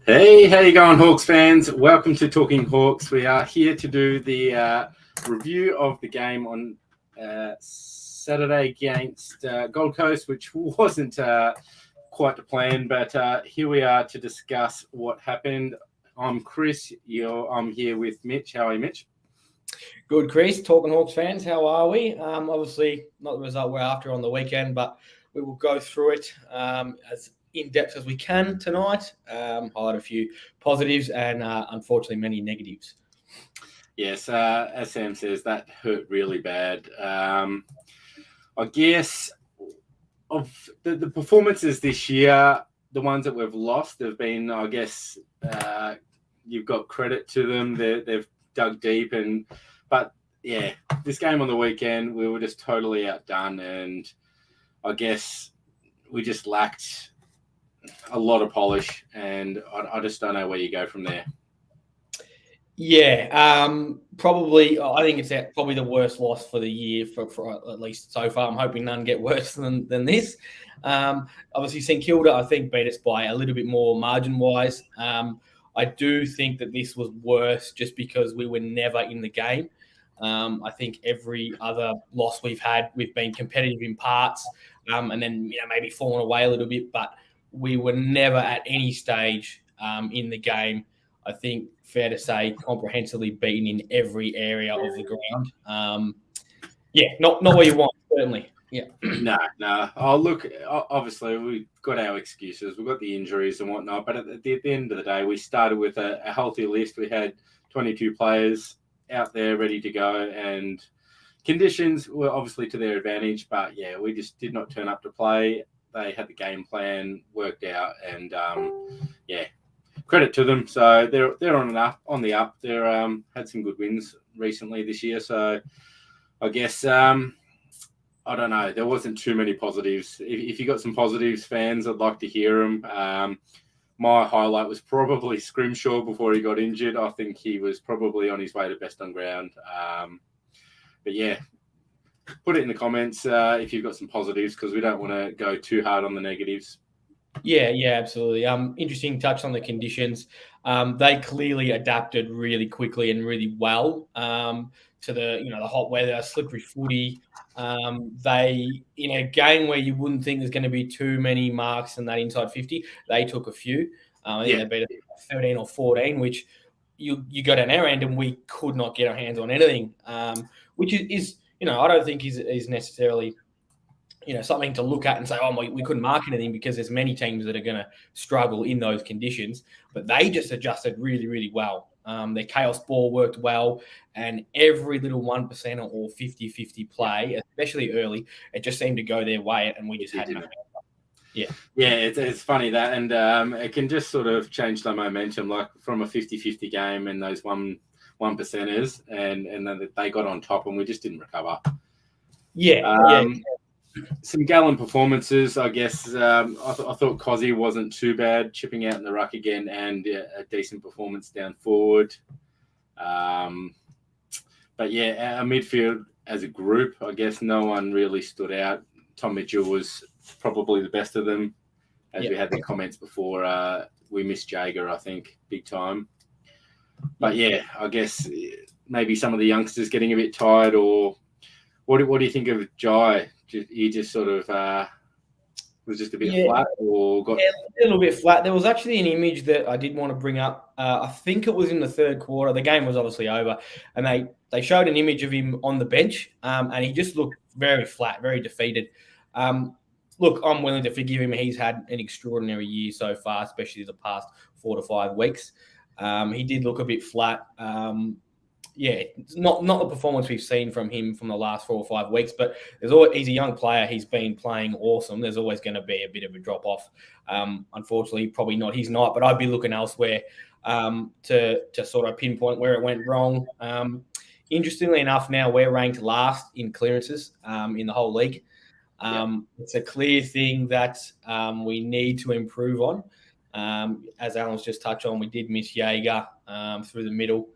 Hey, how you going, Hawks fans? Welcome to Talking Hawks. We are here to do the review of the game on Saturday against Gold Coast, which wasn't quite the plan, but here we are to discuss what happened. I'm Chris. I'm here with Mitch. How are you, Mitch? Good, Chris. Talking Hawks fans, how are we? Obviously, not the result we're after on the weekend, but we will go through it as in-depth as we can tonight. Highlight a few positives and, unfortunately, many negatives. Yes, as Sam says, that hurt really bad. I guess of the performances this year, the ones that we've lost have been, I guess, you've got credit to them. They've dug deep, but yeah, this game on the weekend, we were just totally outdone, and I guess we just lacked a lot of polish, and I just don't know where you go from there. Yeah, probably. I think it's probably the worst loss for the year for at least so far. I'm hoping none get worse than this. Obviously, St Kilda, I think, beat us by a little bit more margin-wise. I do think that this was worse just because we were never in the game. I think every other loss we've had, we've been competitive in parts, and then maybe fallen away a little bit, but we were never at any stage in the game. I think fair to say comprehensively beaten in every area of the ground. Not what you want, certainly. Yeah. No. Oh, look, obviously we've got our excuses. We've got the injuries and whatnot, but at the end of the day, we started with a healthy list. We had 22 players out there ready to go, and conditions were obviously to their advantage, but yeah, we just did not turn up to play. They had the game plan worked out, and credit to them. So they're on the up. They're had some good wins recently this year. So I guess I don't know. There wasn't too many positives. If you got some positives, fans, I'd like to hear them. My highlight was probably Scrimshaw before he got injured. I think he was probably on his way to best on ground. But yeah, put it in the comments if you've got some positives, because we don't want to go too hard on the negatives. Yeah, absolutely. Interesting touch on the conditions. They clearly adapted really quickly and really well to the hot weather, slippery footy. They, in a game where you wouldn't think there's going to be too many marks in that inside 50, they took a few. I think they beat 13 or 14, which you go down our end and we could not get our hands on anything, which is I don't think is necessarily something to look at and say, oh, we couldn't mark anything, because there's many teams that are going to struggle in those conditions. But they just adjusted really, really well. Their chaos ball worked well, and every little 1% or 50-50 play, especially early, it just seemed to go their way, and we just had nothing. Yeah, it's funny that, and it can just sort of change the momentum, like from a 50-50 game and those one percenters, and then they got on top, and we just didn't recover. Some gallant performances, I guess. I thought Cozzy wasn't too bad, chipping out in the ruck again, and a decent performance down forward. But yeah, our midfield as a group, I guess no one really stood out. Tom Mitchell was probably the best of them, as we had the comments before. We missed Jager, I think, big time. But yeah, I guess maybe some of the youngsters getting a bit tired, or what do you think of Jai? He just sort of was just a bit flat, or got a little bit flat. There was actually an image that I did want to bring up. I think it was in the third quarter. The game was obviously over, and they showed an image of him on the bench, and he just looked very flat, very defeated. Look, I'm willing to forgive him. He's had an extraordinary year so far, especially the past 4 to 5 weeks. He did look a bit flat. Not the performance we've seen from him from the last 4 or 5 weeks, but he's a young player. He's been playing awesome. There's always going to be a bit of a drop off. Unfortunately, probably not his night, but I'd be looking elsewhere to sort of pinpoint where it went wrong. Interestingly enough, now we're ranked last in clearances in the whole league. It's a clear thing that we need to improve on. As Alan's just touched on, we did miss Jaeger through the middle.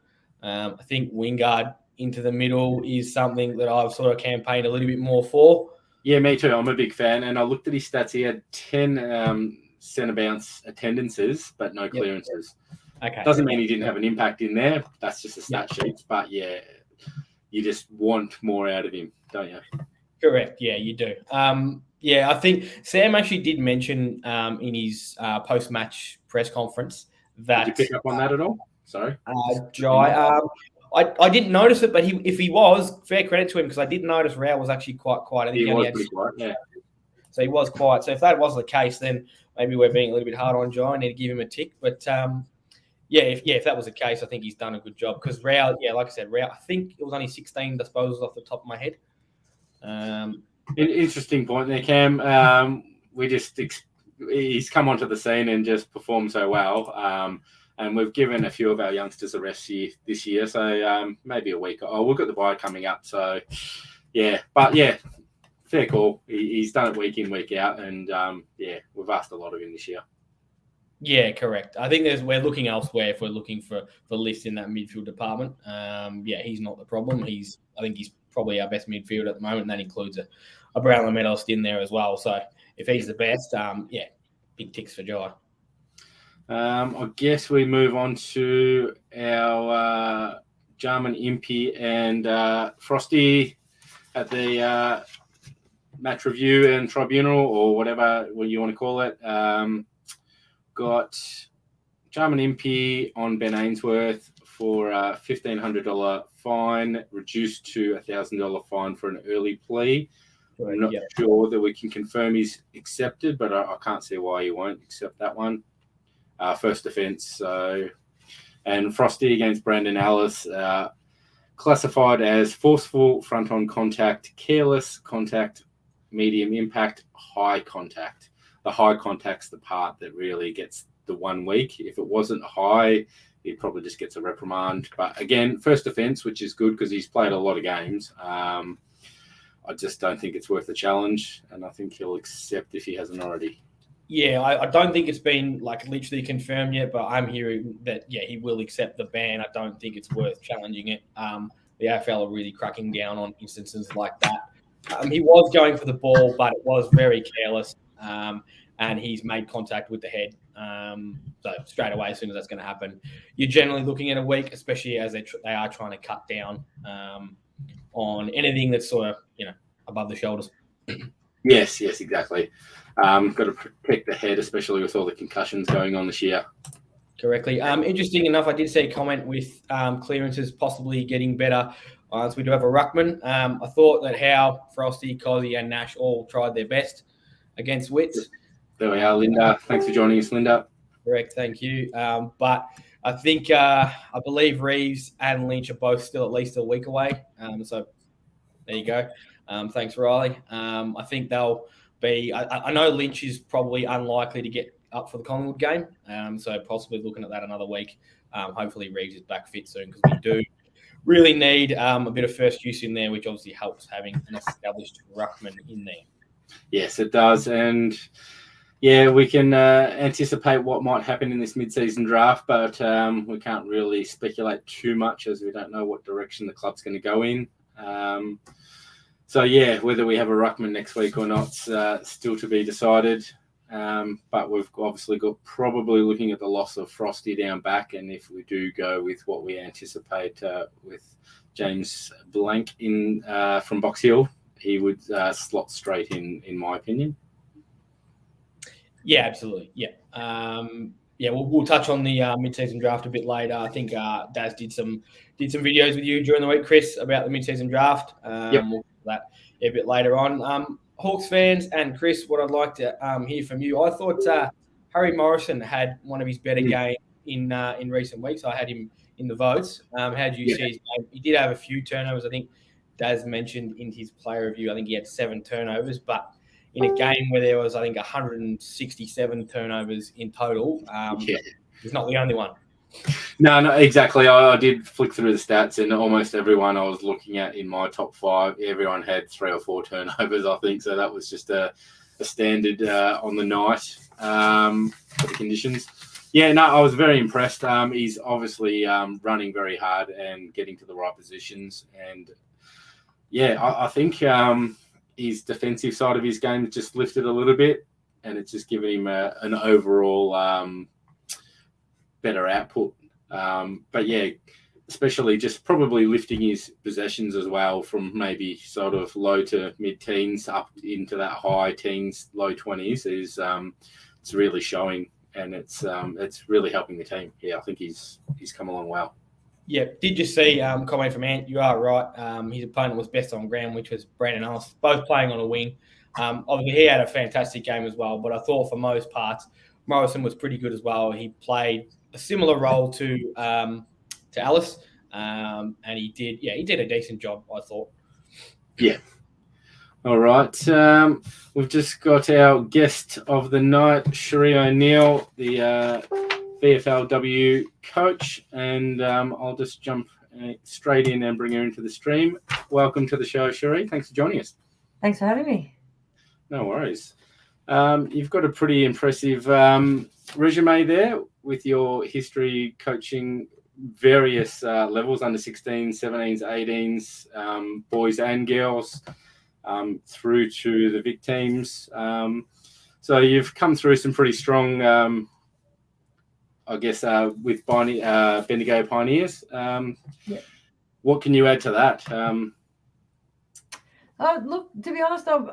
I think Wingard into the middle is something that I've sort of campaigned a little bit more for. Yeah, me too. I'm a big fan. And I looked at his stats. He had 10 centre bounce attendances, but no clearances. Okay. Doesn't mean he didn't have an impact in there. That's just the stat sheets. But yeah, you just want more out of him, don't you? Correct. Yeah, you do. I think Sam actually did mention in his post-match press conference that. Did you pick up on that at all? Sorry. Jai. I didn't notice it, but if he was, fair credit to him, because I did notice Rao was actually quite quiet. I think he was pretty quiet, yeah. So he was quiet. So if that was the case, then maybe we're being a little bit hard on Jai. I need to give him a tick. But if that was the case, I think he's done a good job. Because Rao, like I said, Rao, I think it was only 16 disposals off the top of my head. Interesting point there, Cam. He's come onto the scene and just performed so well. And we've given a few of our youngsters a rest this year, so maybe a week. We've got the bye coming up, so yeah. But yeah, fair call. He's done it week in, week out, and we've asked a lot of him this year. Yeah, correct. I think we're looking elsewhere if we're looking for lifts in that midfield department. He's not the problem. I think he's probably our best midfielder at the moment, and that includes a Brownlow medalist in there as well. So if he's the best, big ticks for Jai. I guess we move on to our Jarman Impey and Frosty at the match review and tribunal, or whatever you want to call it. Got Jarman Impey on Ben Ainsworth for a $1,500 fine, reduced to a $1,000 fine for an early plea. I'm not sure that we can confirm he's accepted, but I can't see why he won't accept that one. First offence. So, and Frosty against Brandon Ellis, classified as forceful front-on contact, careless contact, medium impact, high contact. The high contact's the part that really gets the 1 week. If it wasn't high, he probably just gets a reprimand. But again, first offence, which is good because he's played a lot of games. I just don't think it's worth the challenge, and I think he'll accept if he hasn't already. Yeah, I don't think it's been literally confirmed yet, but I'm hearing that, he will accept the ban. I don't think it's worth challenging it. The AFL are really cracking down on instances like that. He was going for the ball, but it was very careless, and he's made contact with the head. So straight away, as soon as that's going to happen, you're generally looking at a week, especially as they are trying to cut down on anything that's sort of, above the shoulders. Yes, exactly. Got to protect the head, especially with all the concussions going on this year. Correctly. Interesting enough, I did see a comment with clearances possibly getting better. So we do have a ruckman. I thought that Howe, Frosty, Cozzy, and Nash all tried their best against Wits. There we are, Linda. Thanks for joining us, Linda. Correct, thank you. But I think I believe Reeves and Lynch are both still at least a week away. So there you go. Thanks, Riley. I think they'll be. I know Lynch is probably unlikely to get up for the Collingwood game, so possibly looking at that another week. Hopefully, Reeves is back fit soon, because we do really need a bit of first use in there, which obviously helps having an established ruckman in there. Yes, it does, and we can anticipate what might happen in this mid-season draft, but we can't really speculate too much as we don't know what direction the club's going to go in. So, whether we have a ruckman next week or not, still to be decided. But we've obviously got probably looking at the loss of Frosty down back. And if we do go with what we anticipate with James Blank in from Box Hill, he would slot straight in my opinion. Yeah, absolutely. Yeah. We'll touch on the mid-season draft a bit later. I think Daz did some videos with you during the week, Chris, about the mid-season draft. We'll do that a bit later on. Hawks fans and Chris, what I'd like to hear from you. I thought Harry Morrison had one of his better games in recent weeks. I had him in the votes. How did you see his game? He did have a few turnovers. I think Daz mentioned in his player review, I think he had 7 turnovers, but in a game where there was, I think, 167 turnovers in total, he's not the only one. No, exactly. I did flick through the stats, and almost everyone I was looking at in my top 5, everyone had 3 or 4 turnovers, I think. So that was just a standard on the night for the conditions. I was very impressed. He's obviously running very hard and getting to the right positions. And, I think his defensive side of his game just lifted a little bit. and it's just given him an overall better output. But yeah, especially just probably lifting his possessions as well from maybe sort of low to mid-teens up into that high teens, low 20s is it's really showing, and it's really helping the team. Yeah, I think he's come along well. Yeah, did you see comment from Ant? You are right. His opponent was best on ground, which was Brandon Ellis, both playing on a wing. Obviously, he had a fantastic game as well, but I thought for most parts, Morrison was pretty good as well. He played a similar role to Alice, and he did a decent job, I thought. Yeah. All right. We've just got our guest of the night, Cherie O'Neill, the VFLW coach, and I'll just jump straight in and bring her into the stream. Welcome to the show, Cherie. Thanks for joining us. Thanks for having me. No worries. You've got a pretty impressive resume there with your history coaching various levels, under 16s, 17s, 18s, boys and girls, through to the Vic teams. So you've come through some pretty strong, I guess, with Bendigo Pioneers. What can you add to that? Look, to be honest, I've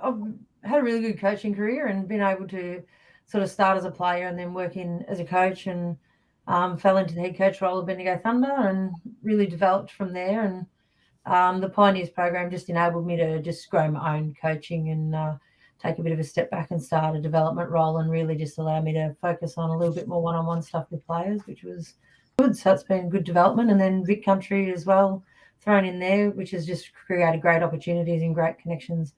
had a really good coaching career and been able to sort of start as a player and then work in as a coach, and fell into the head coach role of Bendigo Thunder and really developed from there. And the Pioneers program just enabled me to just grow my own coaching and take a bit of a step back and start a development role, and really just allow me to focus on a little bit more one-on-one stuff with players, which was good. So it's been good development. And then Vic Country as well thrown in there, which has just created great opportunities and great connections.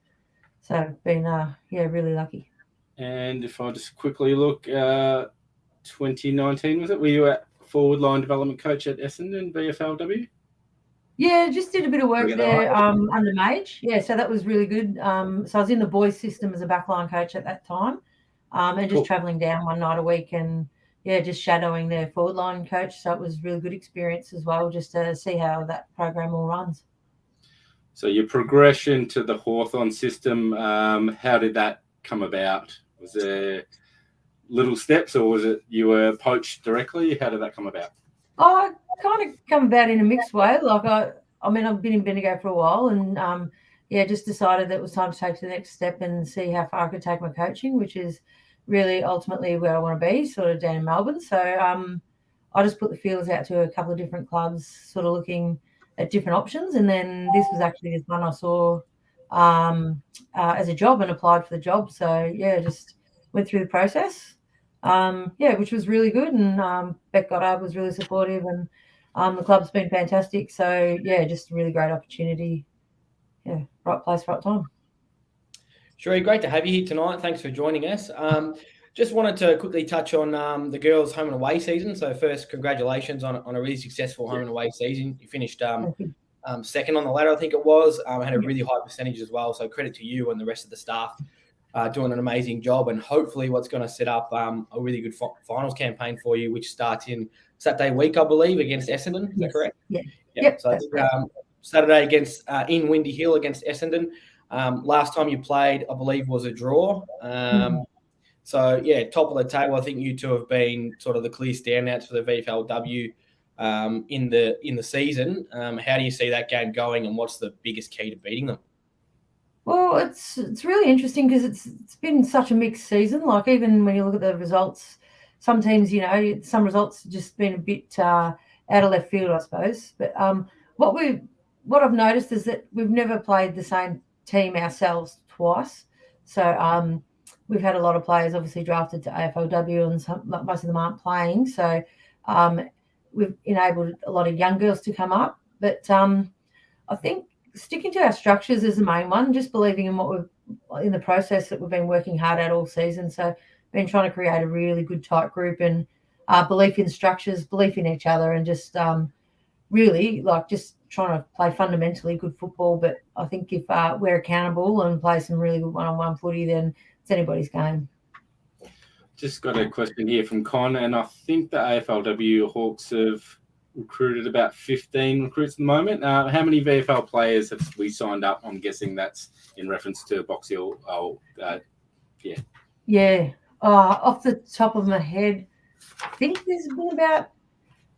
So I've been, really lucky. And if I just quickly look, 2019, was it? Were you at forward line development coach at Essendon, VFLW? Yeah, just did a bit of work there under Mage. Yeah, so that was really good. So I was in the boys system as a backline coach at that time, and just travelling down one night a week and, just shadowing their forward line coach. So it was really good experience as well, just to see how that program all runs. So your progression to the Hawthorn system, how did that come about? Was there little steps, or was it you were poached directly? How did that come about? Oh, kind of come about in a mixed way. Like I've been in Bendigo for a while, and just decided that it was time to take the next step and see how far I could take my coaching, which is really ultimately where I want to be, sort of down in Melbourne. So I just put the feelers out to a couple of different clubs, sort of looking at different options, and then this was actually the one I saw as a job and applied for the job. So just went through the process. Which was really good, and Beck Goddard was really supportive, and the club's been fantastic. So just a really great opportunity. Yeah, right place, right time. Cherie, great to have you here tonight. Thanks for joining us. Just wanted to quickly touch on the girls' home and away season. So first, congratulations on a really successful home and away season. You finished second on the ladder, I think it was. Had a really high percentage as well. So credit to you and the rest of the staff. Doing an amazing job, and hopefully what's going to set up a really good finals campaign for you, which starts in Saturday week, I believe, against Essendon. Is that correct? Yeah. Yep. So I think Saturday against in Windy Hill against Essendon. Last time you played, I believe, was a draw. So top of the table. I think you two have been sort of the clear standouts for the VFLW in the season. How do you see that game going, and what's the biggest key to beating them? Well, it's really interesting because it's been such a mixed season. Like, even when you look at the results, some teams, some results have just been a bit out of left field, I suppose. But what I've noticed is that we've never played the same team ourselves twice. So we've had a lot of players obviously drafted to AFLW, and most of them aren't playing. So we've enabled a lot of young girls to come up. But I think sticking to our structures is the main one, just believing in in the process that we've been working hard at all season. So been trying to create a really good tight group, and belief in structures, belief in each other, and just really just trying to play fundamentally good football. But I think if we're accountable and play some really good one-on-one footy, then it's anybody's game. Just got a question here from Con, and I think the AFLW Hawks have recruited about 15 recruits at the moment. How many VFL players have we signed up? I'm guessing that's in reference to Box Hill. Yeah. Off the top of my head, I think there's been about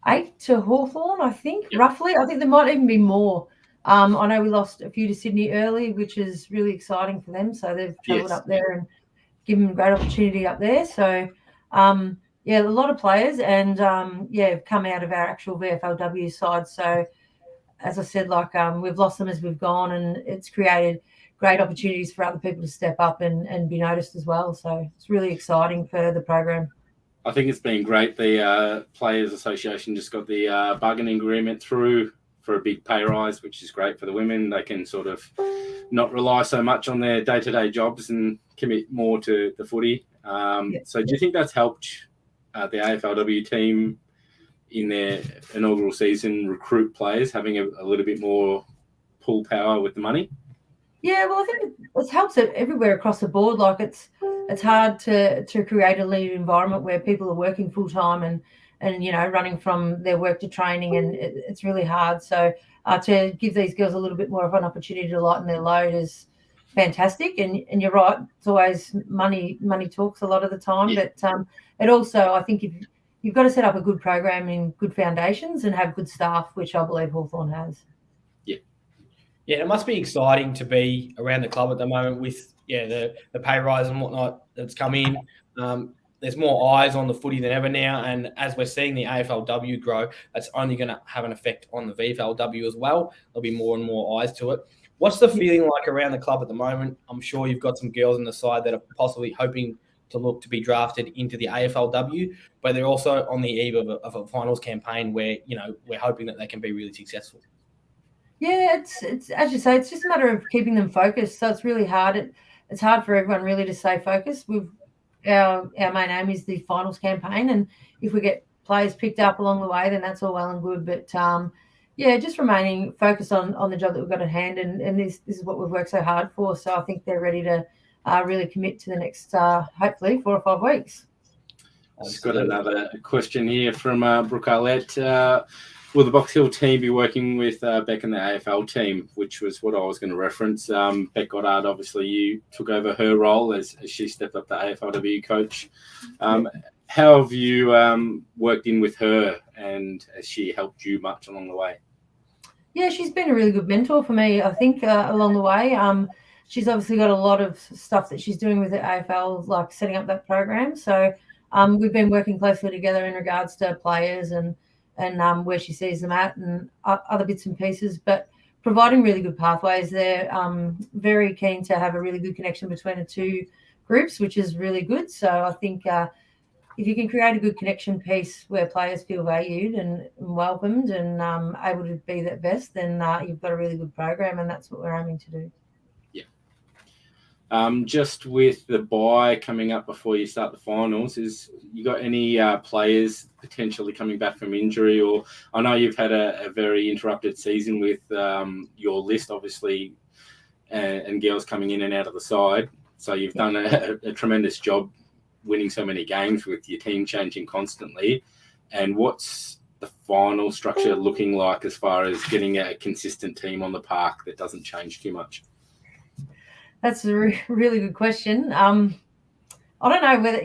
8 to Hawthorn, I think, roughly. I think there might even be more. I know we lost a few to Sydney early, which is really exciting for them. So they've travelled up there and given them a great opportunity up there. So, a lot of players and, have come out of our actual VFLW side. So, as I said, we've lost them as we've gone, and it's created great opportunities for other people to step up and be noticed as well. So it's really exciting for the program. I think it's been great. The Players Association just got the bargaining agreement through for a big pay rise, which is great for the women. They can sort of not rely so much on their day-to-day jobs and commit more to the footy. So do you think that's helped the AFLW team in their inaugural season recruit players, having a little bit more pull power with the money? Yeah, well, I think it helps it everywhere across the board. Like it's hard to create a lead environment where people are working full time and running from their work to training, and it's really hard. So to give these girls a little bit more of an opportunity to lighten their load is fantastic. And you're right, it's always money talks a lot of the time, but it also, I think, if you've got to set up a good program and good foundations and have good staff, which I believe Hawthorn has. Yeah, it must be exciting to be around the club at the moment with the pay rise and whatnot that's come in. There's more eyes on the footy than ever now, and as we're seeing the AFLW grow, that's only going to have an effect on the VFLW as well. There'll be more and more eyes to it. What's the feeling like around the club at the moment? I'm sure you've got some girls on the side that are possibly hoping to look to be drafted into the AFLW, but they're also on the eve of a finals campaign where we're hoping that they can be really successful. Yeah, it's as you say, it's just a matter of keeping them focused. So it's really hard. It's hard for everyone really to stay focused. Our main aim is the finals campaign, and if we get players picked up along the way, then that's all well and good. But just remaining focused on the job that we've got at hand, and this is what we've worked so hard for. So I think they're ready to really commit to the next hopefully 4 or 5 weeks. I've got another question here from Brooke Arlett. Will the Box Hill team be working with Beck and the AFL team, which was what I was going to reference? Beck Goddard, obviously, you took over her role as she stepped up to AFLW coach. How have you worked in with her, and has she helped you much along the way? Yeah, she's been a really good mentor for me, I think, along the way. She's obviously got a lot of stuff that she's doing with the AFL, like setting up that program. So we've been working closely together in regards to players and where she sees them at and other bits and pieces, but providing really good pathways. They're very keen to have a really good connection between the two groups, which is really good. So I think if you can create a good connection piece where players feel valued and welcomed and able to be their best, then you've got a really good program, and that's what we're aiming to do. Just with the bye coming up before you start the finals, is you got any players potentially coming back from injury? Or I know you've had a very interrupted season with your list, obviously, and girls coming in and out of the side. So you've done a tremendous job winning so many games with your team changing constantly. And what's the final structure looking like as far as getting a consistent team on the park that doesn't change too much? That's a really good question. I don't know whether,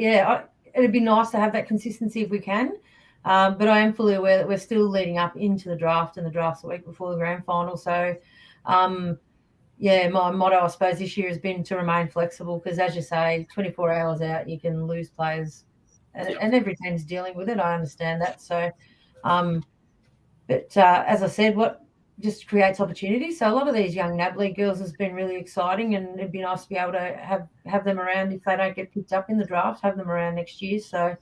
it'd be nice to have that consistency if we can. But I am fully aware that we're still leading up into the draft, and the draft's a week before the grand final. So, my motto, I suppose, this year has been to remain flexible because, as you say, 24 hours out, you can lose players. And every team's dealing with it. I understand that. So, as I said, what just creates opportunities. So a lot of these young NAB League girls has been really exciting, and it'd be nice to be able to have them around if they don't get picked up in the draft, have them around next year. So,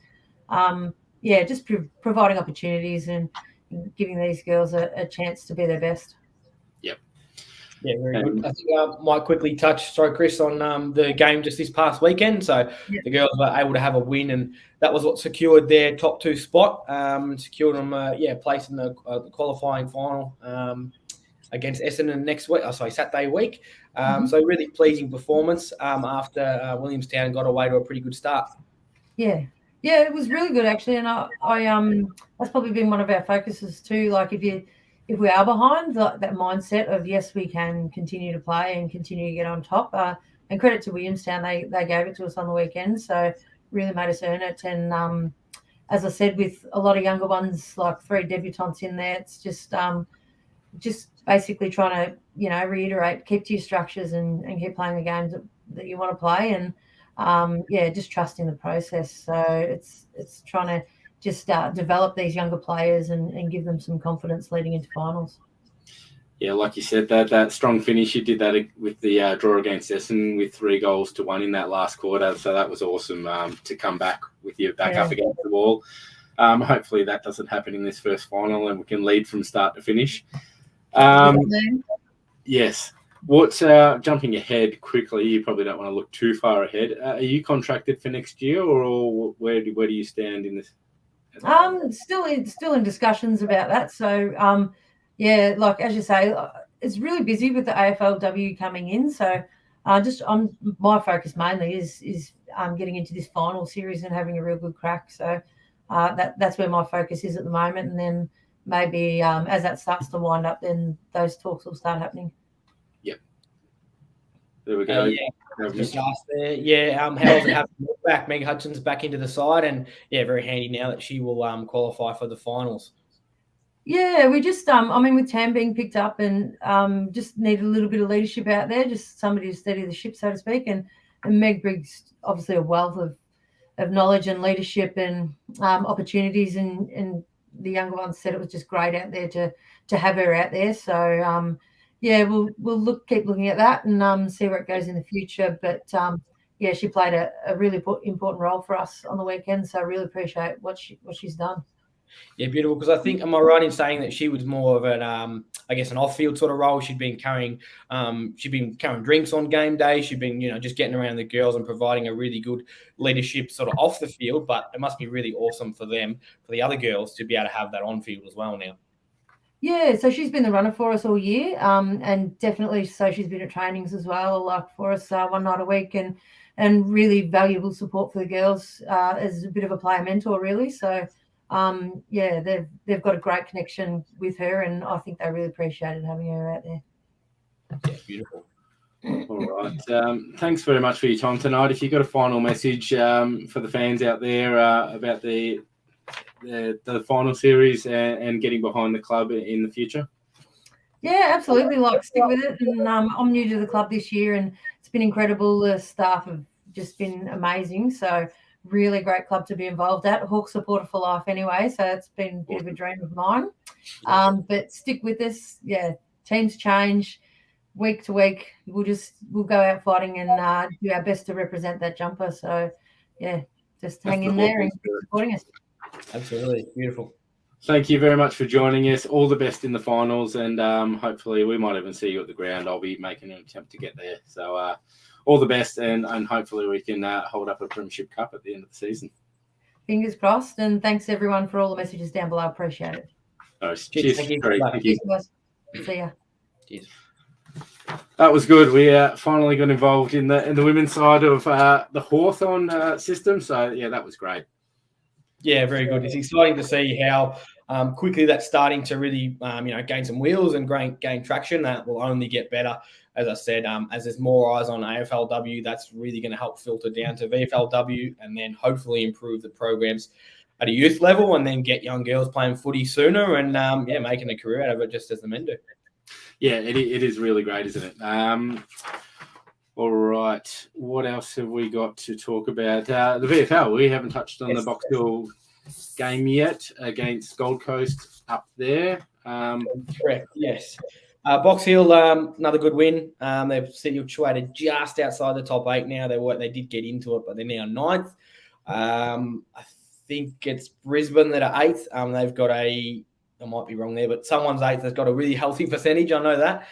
just providing opportunities and giving these girls a chance to be their best. Yep. Yeah, very good. I think I might quickly touch, Chris, on the game just this past weekend. So the girls were able to have a win, and that was what secured their top 2 spot, secured them place in the qualifying final against Essendon Saturday week. So really pleasing performance after Williamstown got away to a pretty good start. Yeah, it was really good actually, and I that's probably been one of our focuses too. Like if we are behind, that mindset of yes, we can continue to play and continue to get on top. And credit to Williamstown, they gave it to us on the weekend. So really made us earn it. And as I said, with a lot of younger ones, like 3 debutants in there, it's just basically trying to, reiterate, keep to your structures and keep playing the games that you want to play, and just trusting the process. So it's trying to just develop these younger players and give them some confidence leading into finals. Yeah, like you said, that strong finish, you did that with the draw against Essen with 3-1 in that last quarter. So that was awesome to come back with your back up against the wall. Hopefully that doesn't happen in this first final and we can lead from start to finish. Yes. What's jumping ahead quickly? You probably don't want to look too far ahead. Are you contracted for next year, or where do you stand in this? Still in discussions about that. So like as you say, it's really busy with the AFLW coming in. So my focus mainly is getting into this final series and having a real good crack. So that's where my focus is at the moment, and then maybe as that starts to wind up, then those talks will start happening. Yep. There we go. Just asked there. Yeah, how does it have back? Meg Hudson's back into the side, and very handy now that she will qualify for the finals. Yeah, we just with Tam being picked up, and just need a little bit of leadership out there, just somebody to steady the ship, so to speak. And Meg brings obviously a wealth of knowledge and leadership and opportunities, and the younger ones said it was just great out there to have her out there. So we'll keep looking at that and see where it goes in the future. But she played a really important role for us on the weekend, so I really appreciate what she's done. Yeah, beautiful. Because I think, am I right in saying that she was more of an, an off-field sort of role? She'd been carrying drinks on game day. She'd been, just getting around the girls and providing a really good leadership sort of off the field. But it must be really awesome for the other girls, to be able to have that on field as well now. Yeah, so she's been the runner for us all year, and definitely so she's been at trainings as well, like for us one night a week, and really valuable support for the girls as a bit of a player mentor, really. So. They've got a great connection with her, and I think they really appreciated having her out there. Yeah, beautiful. All right. Thanks very much for your time tonight. If you've got a final message for the fans out there about the final series and getting behind the club in the future. Yeah, absolutely. Stick with it. And I'm new to the club this year, and it's been incredible. The staff have just been amazing. So really great club to be involved at. Hawk supporter for life anyway, so it's been a bit of a dream of mine. But stick with us. Yeah, teams change week to week. We'll go out fighting and do our best to represent that jumper. So just hang in there and keep supporting us. Absolutely. Beautiful. Thank you very much for joining us. All the best in the finals, and hopefully we might even see you at the ground. I'll be making an attempt to get there. So all the best, and hopefully we can hold up a Premiership Cup at the end of the season. Fingers crossed, and thanks everyone for all the messages down below. I appreciate it. Cheers. Thank you. Thank you. Cheers, guys. See ya. Cheers. That was good. We finally got involved in the women's side of the Hawthorn system. So that was great. Yeah, very good. It's exciting to see how quickly that's starting to really, gain some wheels and gain traction. That will only get better. As I said, as there's more eyes on AFLW, that's really going to help filter down to VFLW, and then hopefully improve the programs at a youth level, and then get young girls playing footy sooner and making a career out of it, just as the men do. Yeah, it is really great, isn't it? All right. What else have we got to talk about? The VFL. We haven't touched on the Box Hill game yet against Gold Coast up there. Correct. Yes. Box Hill, another good win. They've situated just outside the top 8 now. They did get into it, but they're now 9th. I think it's Brisbane that are 8th. They've got I might be wrong there, but someone's 8th that's got a really healthy percentage. I know that.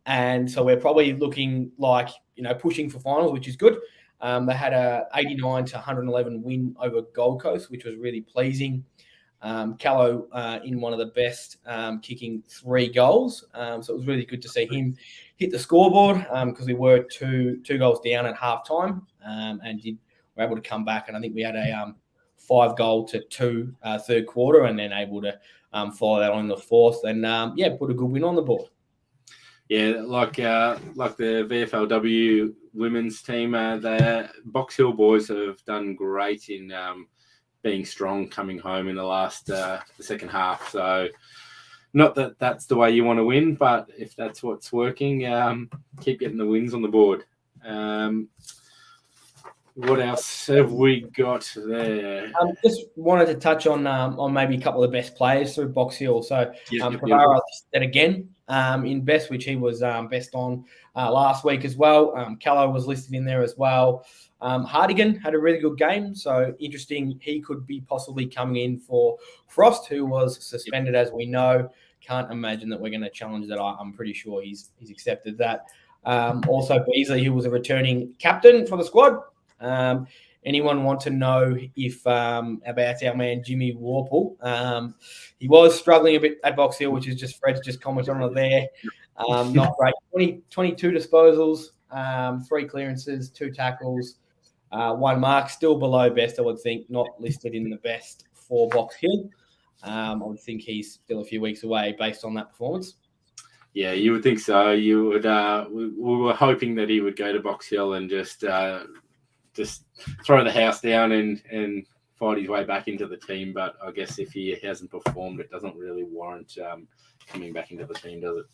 And so we're probably looking like, pushing for finals, which is good. They had a 89 to 111 win over Gold Coast, which was really pleasing. Callow in one of the best, kicking 3 goals. So it was really good to see him hit the scoreboard because we were two goals down at halftime and were able to come back. And I think we had a 5-2 third quarter, and then able to follow that on in the fourth and put a good win on the board. Yeah, like the VFLW women's team, the Box Hill boys have done great in being strong coming home in the second half. So not that that's the way you want to win, but if that's what's working, keep getting the wins on the board. What else have we got there? Just wanted to touch on maybe a couple of the best players through Box Hill. So Pravara listed again in best, which he was best on last week as well. Callow was listed in there as well. Hardigan had a really good game, so interesting. He could be possibly coming in for Frost, who was suspended, as we know. Can't imagine that we're going to challenge that. I'm pretty sure he's accepted that. Also, Beasley, who was a returning captain for the squad. Anyone want to know if about our man Jimmy Warple? He was struggling a bit at Box Hill, which is just Fred's just commented on it there. Not great. 22 disposals, 3 clearances, 2 tackles, 1 mark. Still below best, I would think. Not listed in the best for Box Hill. I would think he's still a few weeks away based on that performance. Yeah, you would think so. You would. We were hoping that he would go to Box Hill and just throw the house down and fight his way back into the team. But I guess if he hasn't performed, it doesn't really warrant coming back into the team, does it?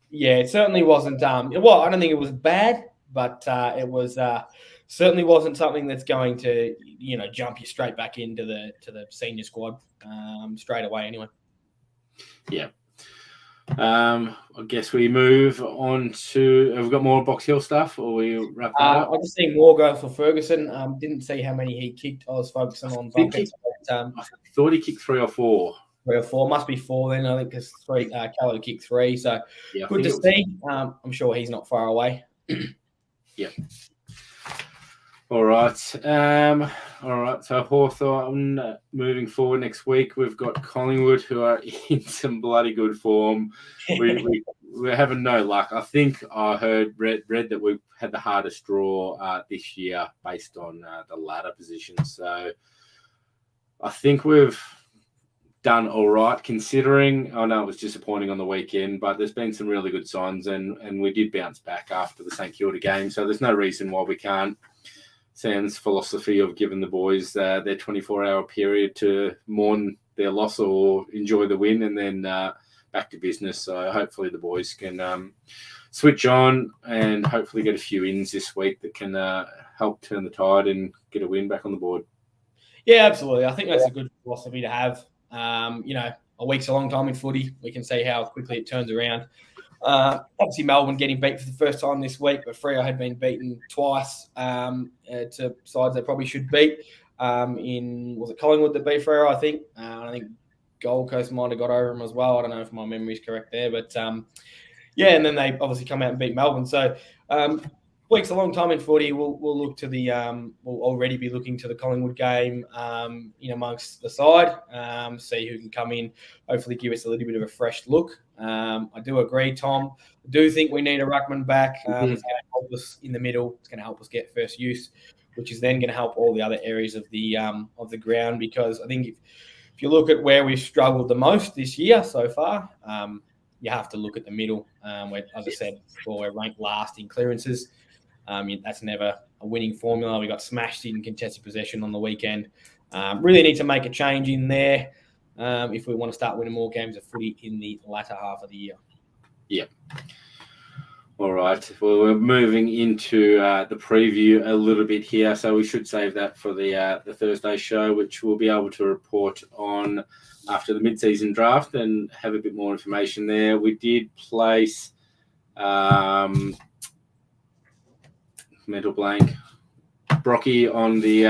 Yeah, it certainly wasn't. Well, I don't think it was bad, but it was certainly wasn't something that's going to jump you straight back into the senior squad straight away. Anyway. Yeah. I guess we move on to. Have we got more Box Hill stuff, or we wrap that up? I just think more goals for Ferguson. Didn't see how many he kicked. I was focusing on buckets. I thought he kicked 3 or 4. 3 or 4, must be 4 then. I think because Callow kicked 3, so yeah, good to see. I'm sure he's not far away. Yeah. All right. So Hawthorn moving forward next week. We've got Collingwood, who are in some bloody good form. We're having no luck. I think I read that we've had the hardest draw this year based on the ladder position. So I think we've done all right considering. I know it was disappointing on the weekend, but there's been some really good signs, and we did bounce back after the St Kilda game. So there's no reason why we can't. Sam's philosophy of giving the boys their 24-hour period to mourn their loss or enjoy the win, and then back to business. So hopefully the boys can switch on and hopefully get a few wins this week that can help turn the tide and get a win back on the board. Yeah, absolutely. I think that's a good philosophy to have. A week's a long time in footy. We can see how quickly it turns around. Obviously, Melbourne getting beat for the first time this week, but Freo had been beaten twice to sides they probably should beat. Was it Collingwood that beat Freo, I think? I think Gold Coast might have got over them as well. I don't know if my memory is correct there. But, and then they obviously come out and beat Melbourne. So, week's a long time in footy. We'll look to we'll already be looking to the Collingwood game in amongst the side, see who can come in, hopefully give us a little bit of a fresh look. I do agree, Tom. I do think we need a ruckman back. It's going to help us in the middle. It's going to help us get first use, which is then going to help all the other areas of the ground, because I think if you look at where we've struggled the most this year so far, you have to look at the middle. Where, as I said before, we're ranked last in clearances. That's never a winning formula. We got smashed in contested possession on the weekend. Really need to make a change in there if we want to start winning more games of footy in the latter half of the year. Yeah. All right. Well, we're moving into the preview a little bit here, so we should save that for the Thursday show, which we'll be able to report on after the mid-season draft and have a bit more information there. We did place mental blank Brocky on the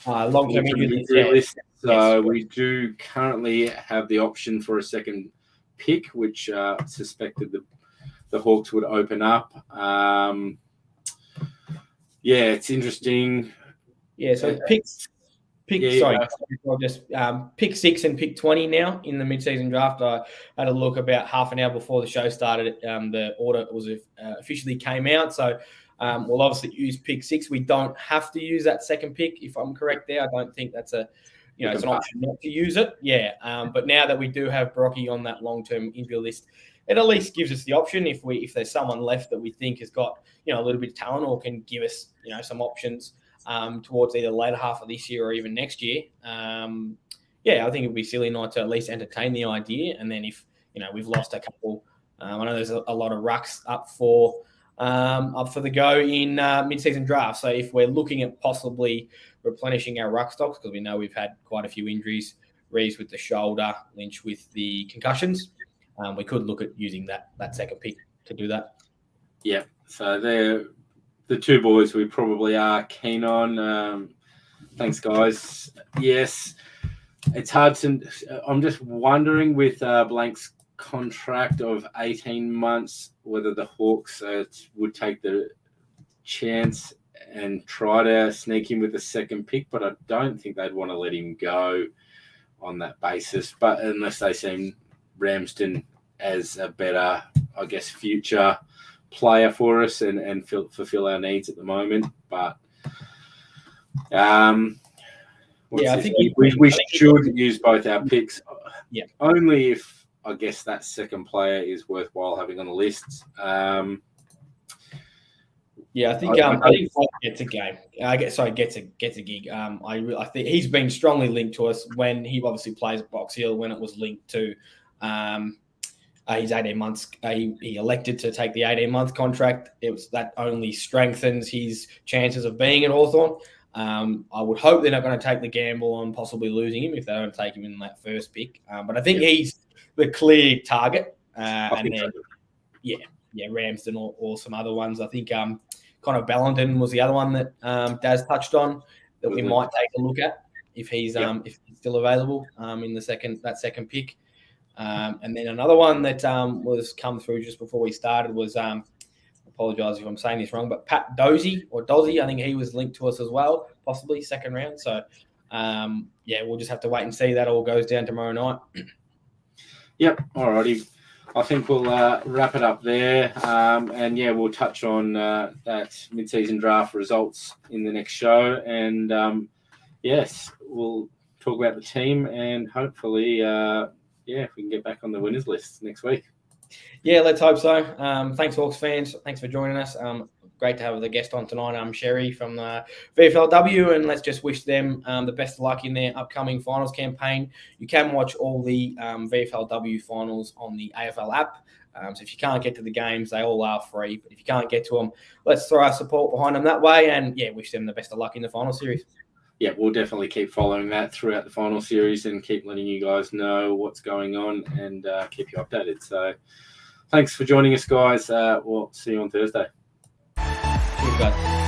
long-term injury list. So we do currently have the option for a second pick, which suspected the Hawks would open up. It's interesting. Yeah, so pick 6 and pick 20 now in the mid-season draft. I had a look about half an hour before the show started. The order was officially came out, so we'll obviously use pick 6. We don't have to use that second pick, if I'm correct there. I don't think that's it's an option not to use it. Yeah, but now that we do have Brocky on that long-term injury list, it at least gives us the option if there's someone left that we think has got a little bit of talent or can give us some options towards either the later half of this year or even next year. I think it would be silly not to at least entertain the idea. And then if we've lost a couple, I know there's a lot of rucks up for the go in mid-season draft. So if we're looking at possibly replenishing our ruck stocks, because we know we've had quite a few injuries, Reeves with the shoulder, Lynch with the concussions, we could look at using that second pick to do that. Yeah, so they're the two boys we probably are keen on. Thanks, guys. Yes, it's hard to. I'm just wondering with Blank's contract of 18 months whether the Hawks would take the chance and try to sneak him with the second pick, but I don't think they'd want to let him go on that basis. But unless they see Ramsden as a better, I guess, future player for us and fulfill our needs at the moment. But I think we should use both our picks. Yeah, only if I guess that second player is worthwhile having on the list. I think gets a game. Gets a gig. I think he's been strongly linked to us when he obviously plays at Box Hill. When it was linked to his 18 months, he elected to take the 18-month contract. That only strengthens his chances of being at Hawthorn. I would hope they're not going to take the gamble on possibly losing him if they don't take him in that first pick. But I think he's the clear target. And then, Ramsden or some other ones. I think Connor Bellenden was the other one that Daz touched on that we might take a look at if he's still available in the second pick. And then another one that was come through just before we started was apologise if I'm saying this wrong, but Pat Dozie, I think he was linked to us as well, possibly second round. So we'll just have to wait and see. That all goes down tomorrow night. Yep. Alrighty. I think we'll wrap it up there. We'll touch on that mid-season draft results in the next show. And we'll talk about the team and hopefully, if we can get back on the winners list next week. Yeah, let's hope so. Thanks, Hawks fans. Thanks for joining us. Great to have the guest on tonight. I'm Cherie from the VFLW, and let's just wish them the best of luck in their upcoming finals campaign. You can watch all the VFLW finals on the AFL app. So if you can't get to the games, they all are free. But if you can't get to them, let's throw our support behind them that way, and wish them the best of luck in the final series. Yeah, we'll definitely keep following that throughout the final series and keep letting you guys know what's going on and keep you updated. So thanks for joining us, guys. We'll see you on Thursday. Thanks, guys.